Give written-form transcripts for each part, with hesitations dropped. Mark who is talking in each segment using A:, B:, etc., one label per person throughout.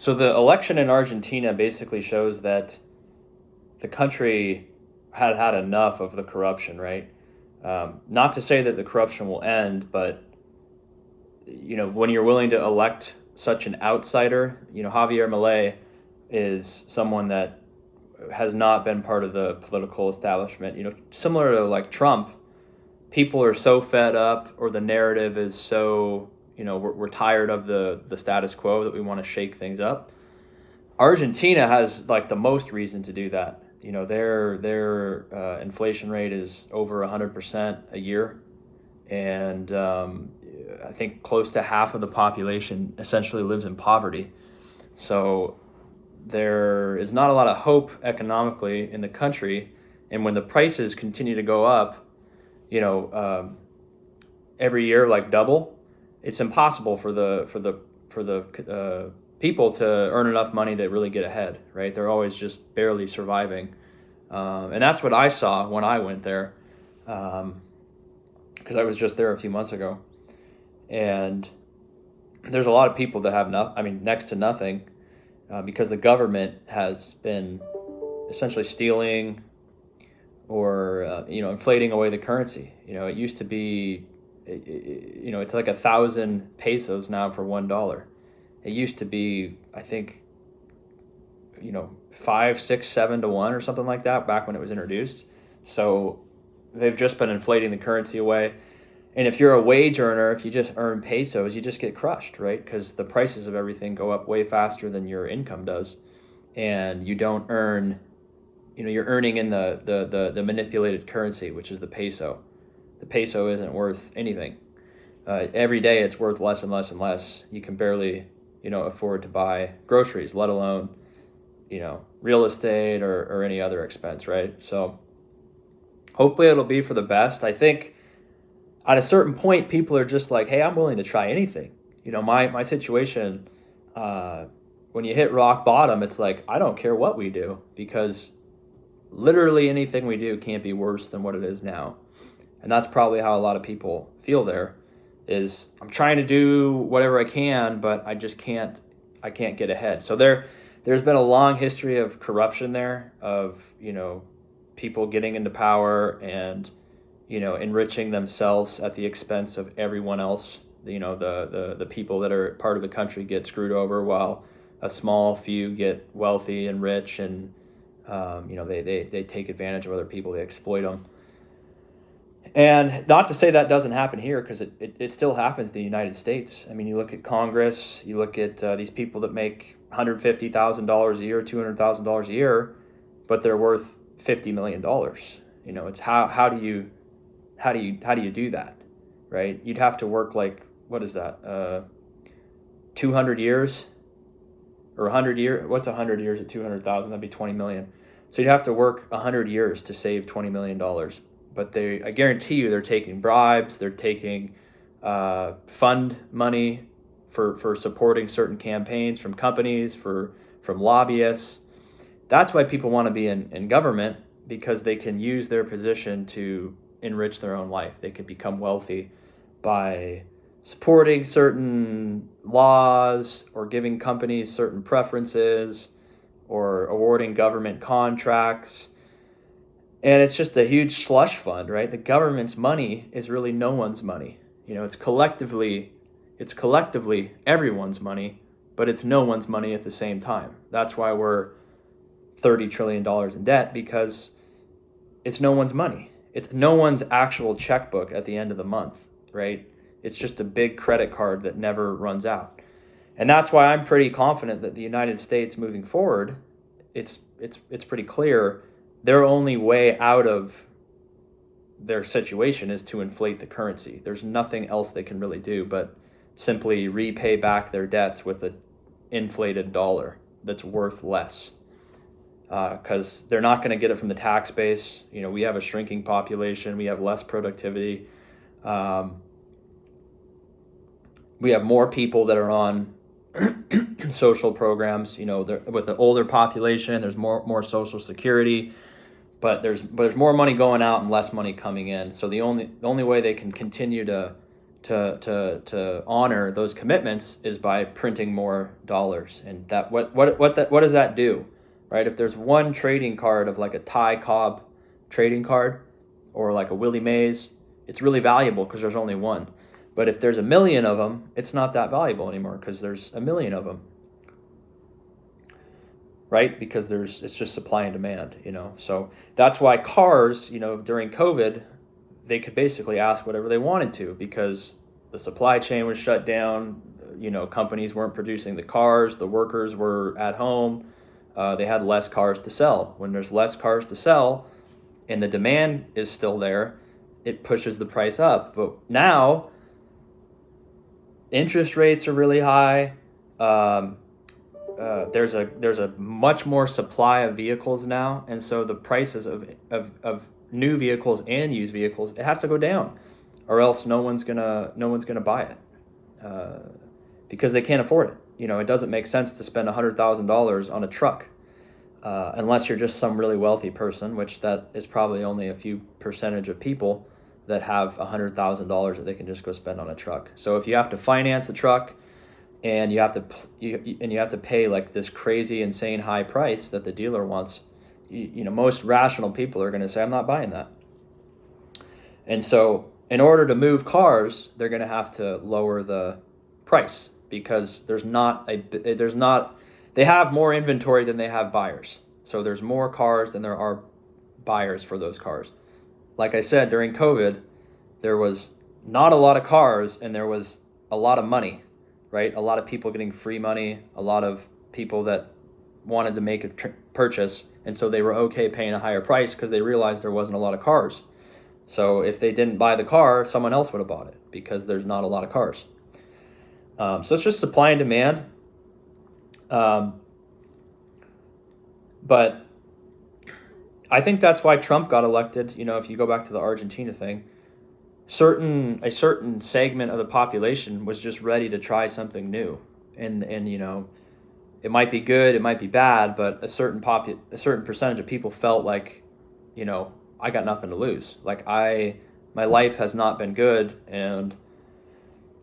A: So the election in Argentina basically shows that the country had enough of the corruption, right? Not to say that the corruption will end, but when you're willing to elect such an outsider, Javier Milei is someone that has not been part of the political establishment. Similar to like Trump, people are so fed up, or the narrative is so, we're tired of the status quo that we want to shake things up. Argentina has like the most reason to do that. Their inflation rate is over 100% a year, and I think close to half of the population essentially lives in poverty. So there is not a lot of hope economically in the country, and when the prices continue to go up, every year like double, it's impossible for the people to earn enough money to really get ahead, right? They're always just barely surviving, and that's what I saw when I went there, because I was just there a few months ago, and there's a lot of people that have next to nothing, because the government has been essentially stealing or inflating away the currency. It used to be, it's like 1,000 pesos now for $1. It used to be, I think, 5, 6, 7 to 1 or something like that back when it was introduced. So they've just been inflating the currency away. And if you're a wage earner, if you just earn pesos, you just get crushed, right? Because the prices of everything go up way faster than your income does. And you don't earn, you're earning in the manipulated currency, which is the peso. The peso isn't worth anything. Every day it's worth less and less and less. You can barely, afford to buy groceries, let alone, real estate or any other expense, right? So hopefully it'll be for the best. I think at a certain point, people are just like, hey, I'm willing to try anything. My situation, when you hit rock bottom, it's like, I don't care what we do, because literally anything we do can't be worse than what it is now. And that's probably how a lot of people feel there, is I'm trying to do whatever I can, but I can't get ahead. So there's been a long history of corruption there, of, people getting into power and, enriching themselves at the expense of everyone else. The people that are part of the country get screwed over, while a small few get wealthy and rich, and they take advantage of other people, they exploit them. And not to say that doesn't happen here, because it still happens in the United States. I mean, you look at Congress, you look at these people that make $150,000 a year, $200,000 a year, but they're worth $50 million. It's how do you do that, right? You'd have to work like, what is that, 200 years or 100 years? What's 100 years at 200,000? That'd be 20 million. So you'd have to work 100 years to save $20 million. But I guarantee you, they're taking bribes, they're taking fund money for supporting certain campaigns from companies, from lobbyists. That's why people want to be in government, because they can use their position to enrich their own life. They could become wealthy by supporting certain laws, or giving companies certain preferences, or awarding government contracts. And it's just a huge slush fund, right? The government's money is really no one's money. It's collectively everyone's money, but it's no one's money at the same time. That's why we're $30 trillion in debt, because it's no one's money. It's no one's actual checkbook at the end of the month, right? It's just a big credit card that never runs out. And that's why I'm pretty confident that the United States moving forward, it's pretty clear their only way out of their situation is to inflate the currency. There's nothing else they can really do but simply repay back their debts with an inflated dollar that's worth less. Because they're not going to get it from the tax base. We have a shrinking population. We have less productivity. We have more people that are on social programs. With the older population, there's more Social Security. But there's more money going out and less money coming in. So the only way they can continue to to honor those commitments is by printing more dollars. And that what does that do, right? If there's one trading card of like a Ty Cobb trading card or like a Willie Mays, it's really valuable because there's only one. But if there's a million of them, it's not that valuable anymore because there's a million of them, right? Because it's just supply and demand, So that's why cars, during COVID, they could basically ask whatever they wanted to because the supply chain was shut down. Companies weren't producing the cars. The workers were at home. They had less cars to sell. When there's less cars to sell and the demand is still there, it pushes the price up. But now interest rates are really high. There's a much more supply of vehicles now, and so the prices of new vehicles and used vehicles, it has to go down, or else no one's gonna buy it because they can't afford it. It doesn't make sense to spend $100,000 on a truck unless you're just some really wealthy person, which that is probably only a few percentage of people that have $100,000 that they can just go spend on a truck. So if you have to finance a truck and you have to pay like this crazy, insane high price that the dealer wants, most rational people are going to say, I'm not buying that. And so in order to move cars, they're going to have to lower the price because they have more inventory than they have buyers. So there's more cars than there are buyers for those cars. Like I said, during COVID, there was not a lot of cars and there was a lot of money, right? A lot of people getting free money, a lot of people that wanted to make a purchase, and so they were okay paying a higher price because they realized there wasn't a lot of cars. So if they didn't buy the car, someone else would have bought it because there's not a lot of cars. So it's just supply and demand. But I think that's why Trump got elected. If you go back to the Argentina thing, a certain segment of the population was just ready to try something new, and it might be good, it might be bad, but a certain percentage of people felt like, I got nothing to lose. Like my life has not been good, and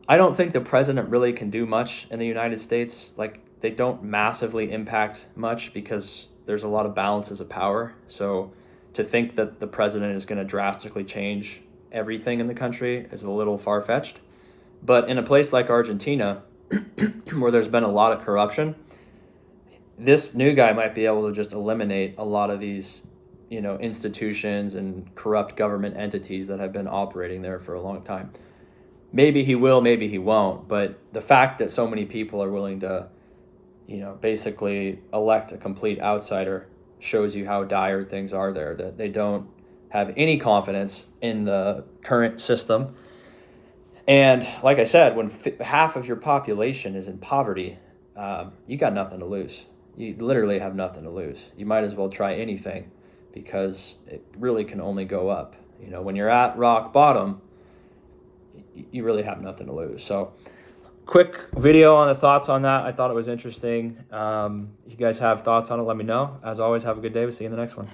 A: I don't think the president really can do much in the United States. Like they don't massively impact much because there's a lot of balances of power. So to think that the president is going to drastically change everything in the country is a little far-fetched. But in a place like Argentina, where there's been a lot of corruption, this new guy might be able to just eliminate a lot of these, institutions and corrupt government entities that have been operating there for a long time. Maybe he will, maybe he won't. But the fact that so many people are willing to, basically elect a complete outsider shows you how dire things are there, that they don't have any confidence in the current system. And like I said, when half of your population is in poverty, you got nothing to lose. You literally have nothing to lose. You might as well try anything because it really can only go up. When you're at rock bottom, you really have nothing to lose. So quick video on the thoughts on that. I thought it was interesting. If you guys have thoughts on it, let me know. As always, have a good day. We'll see you in the next one.